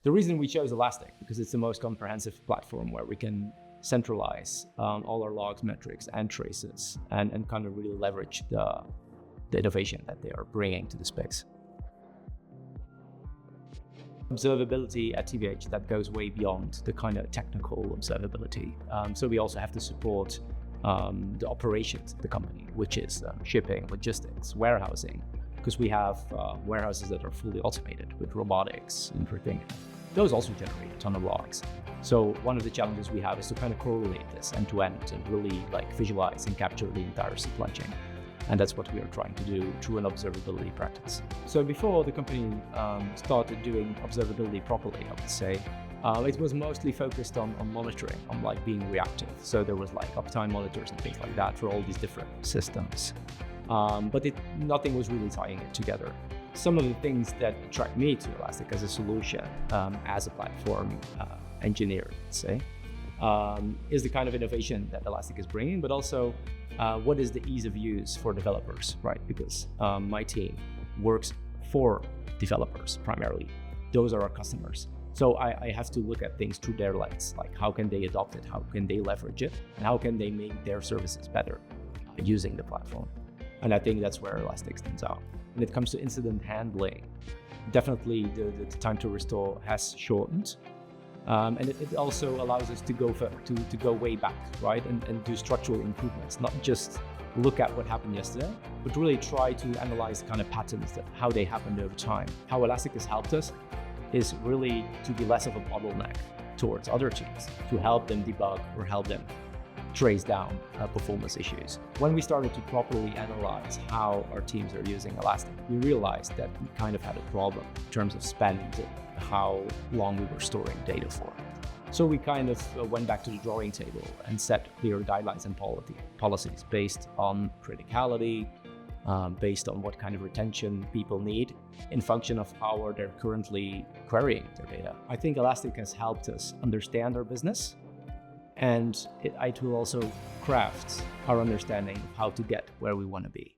The reason we chose Elastic, because it's the most comprehensive platform where we can centralize all our logs, metrics, and traces, and kind of really leverage the innovation that they are bringing to the space. Observability at TVH, that goes way beyond the kind of technical observability. So we also have to support the operations of the company, which is shipping, logistics, warehousing, because we have warehouses that are fully automated with robotics and everything. Those also generate a ton of logs. So one of the challenges we have is to kind of correlate this end to end and really like visualize and capture the entire supply chain. And that's what we are trying to do through an observability practice. So before the company started doing observability properly, I would say, it was mostly focused on monitoring, on like being reactive. So there was like uptime monitors and things like that for all these different systems. But nothing was really tying it together. Some of the things that attract me to Elastic as a solution, as a platform engineer, let's say, is the kind of innovation that Elastic is bringing, but also what is the ease of use for developers, right? Because my team works for developers primarily. Those are our customers. So I have to look at things through their lens, like how can they adopt it, how can they leverage it, and how can they make their services better using the platform. And I think that's where Elastic stands out. When it comes to incident handling, definitely the time to restore has shortened. And it also allows us to go way back, right? And do structural improvements, not just look at what happened yesterday, but really try to analyze kind of patterns that how they happened over time. How Elastic has helped us is really to be less of a bottleneck towards other teams, to help them debug or help them trace down performance issues. When we started to properly analyze how our teams are using Elastic, we realized that we kind of had a problem in terms of spend and how long we were storing data for. So we kind of went back to the drawing table and set clear guidelines and policies based on criticality, based on what kind of retention people need in function of how they're currently querying their data. I think Elastic has helped us understand our business, and it will also craft our understanding of how to get where we want to be.